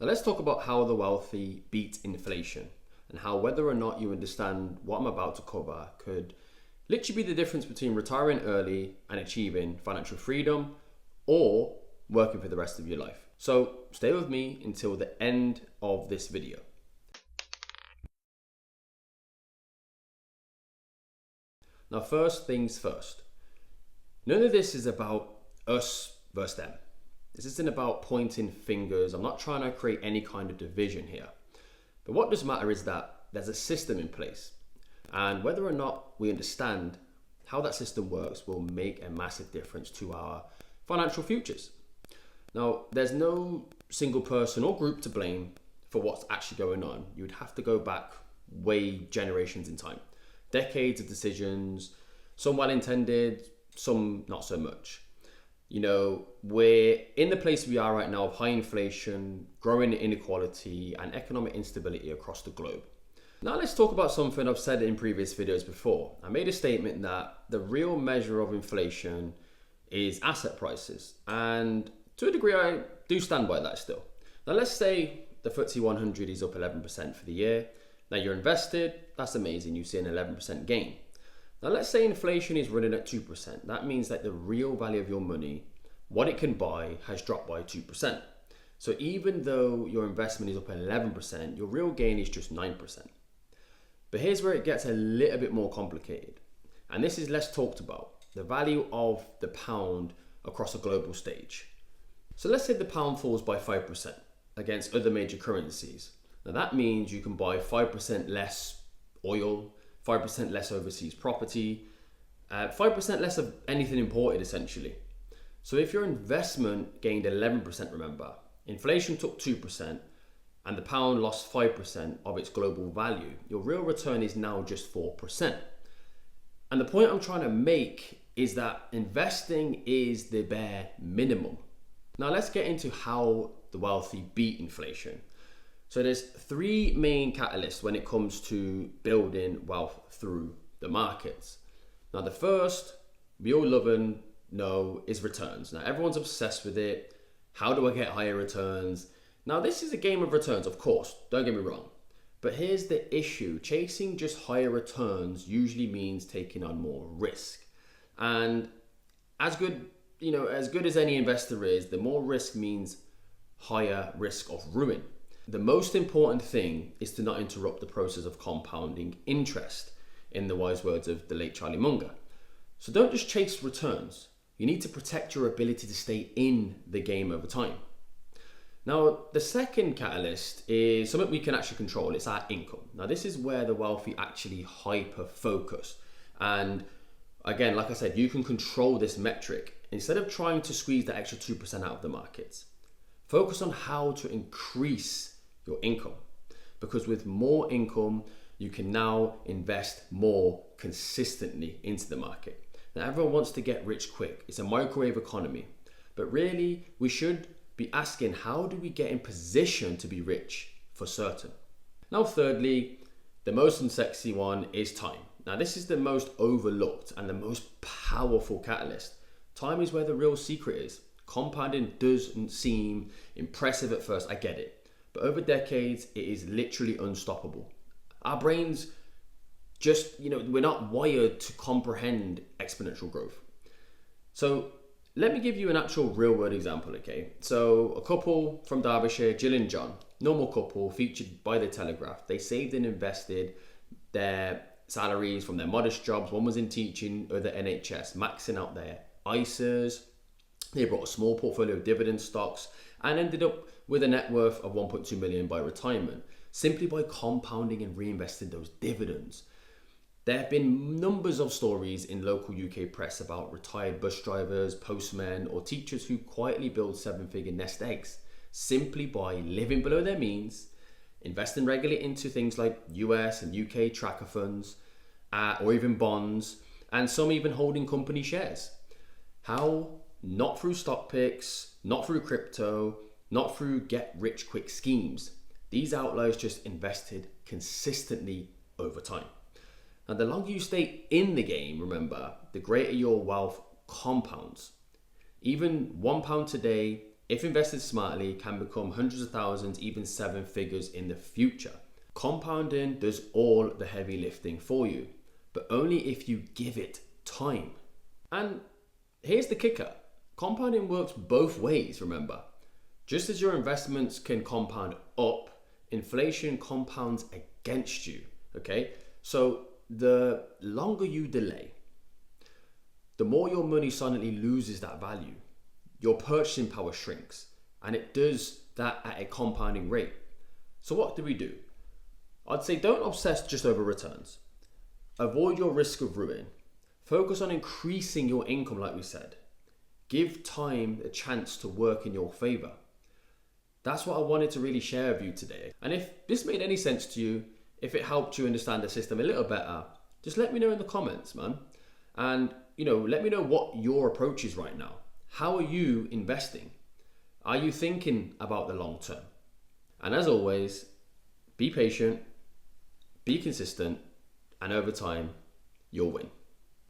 Now let's talk about how the wealthy beat inflation and how whether or not you understand what I'm about to cover could literally be the difference between retiring early and achieving financial freedom or working for the rest of your life. So stay with me until the end of this video. Now first things first, none of this is about us versus them. This isn't about pointing fingers. I'm not trying to create any kind of division here. But what does matter is that there's a system in place. And whether or not we understand how that system works will make a massive difference to our financial futures. Now, there's no single person or group to blame for what's actually going on. You would have to go back way generations in time. Decades of decisions, some well-intended, some not so much. You know, we're in the place we are right now of high inflation, growing inequality, and economic instability across the globe. Now let's talk about something I've said in previous videos before. I made a statement that the real measure of inflation is asset prices. And to a degree, I do stand by that still. Now let's say the FTSE 100 is up 11% for the year. Now you're invested, that's amazing, you see an 11% gain. Now let's say inflation is running at 2%. That means that the real value of your money, what it can buy, has dropped by 2%. So even though your investment is up 11%, your real gain is just 9%. But here's where it gets a little bit more complicated. And this is less talked about, the value of the pound across a global stage. So let's say the pound falls by 5% against other major currencies. Now that means you can buy 5% less oil, 5% less overseas property, 5% less of anything imported essentially. So if your investment gained 11%, remember, inflation took 2% and the pound lost 5% of its global value, your real return is now just 4%. And the point I'm trying to make is that investing is the bare minimum. Now let's get into how the wealthy beat inflation. So there's three main catalysts when it comes to building wealth through the markets. Now the first, we all love and know, is returns. Now everyone's obsessed with it. How do I get higher returns? Now this is a game of returns, of course, don't get me wrong. But here's the issue, chasing just higher returns usually means taking on more risk. And as good as any investor is, the more risk means higher risk of ruin. The most important thing is to not interrupt the process of compounding interest, in the wise words of the late Charlie Munger. So don't just chase returns. You need to protect your ability to stay in the game over time. Now, the second catalyst is something we can actually control. It's our income. Now, this is where the wealthy actually hyper-focus. And again, like I said, you can control this metric. Instead of trying to squeeze the extra 2% out of the markets, focus on how to increase your income, because with more income, you can now invest more consistently into the market. Now, everyone wants to get rich quick. It's a microwave economy, but really we should be asking, how do we get in position to be rich for certain? Now, thirdly, the most unsexy one is time. Now, this is the most overlooked and the most powerful catalyst. Time is where the real secret is. Compounding doesn't seem impressive at first, I get it. But over decades, it is literally unstoppable. Our brains we're not wired to comprehend exponential growth. So let me give you an actual real world example, okay? So a couple from Derbyshire, Jill and John, normal couple featured by the Telegraph. They saved and invested their salaries from their modest jobs. One was in teaching, other NHS, maxing out their ISAs. They brought a small portfolio of dividend stocks and ended up with a net worth of 1.2 million by retirement, simply by compounding and reinvesting those dividends. There have been numbers of stories in local UK press about retired bus drivers, postmen, or teachers who quietly build seven-figure nest eggs simply by living below their means, investing regularly into things like US and UK tracker funds, or even bonds, and some even holding company shares. How? Not through stock picks, not through crypto, not through get-rich-quick schemes. These outliers just invested consistently over time. Now, the longer you stay in the game, remember, the greater your wealth compounds. Even £1 today if invested smartly, can become hundreds of thousands, even seven figures in the future. Compounding does all the heavy lifting for you, but only if you give it time. And here's the kicker. Compounding works both ways, remember. Just as your investments can compound up, inflation compounds against you, okay? So the longer you delay, the more your money suddenly loses that value. Your purchasing power shrinks, and it does that at a compounding rate. So what do? I'd say don't obsess just over returns. Avoid your risk of ruin. Focus on increasing your income, like we said. Give time a chance to work in your favor. That's what I wanted to really share with you today. And if this made any sense to you, if it helped you understand the system a little better, just let me know in the comments, man. And, let me know what your approach is right now. How are you investing? Are you thinking about the long term? And as always, be patient, be consistent, and over time, you'll win.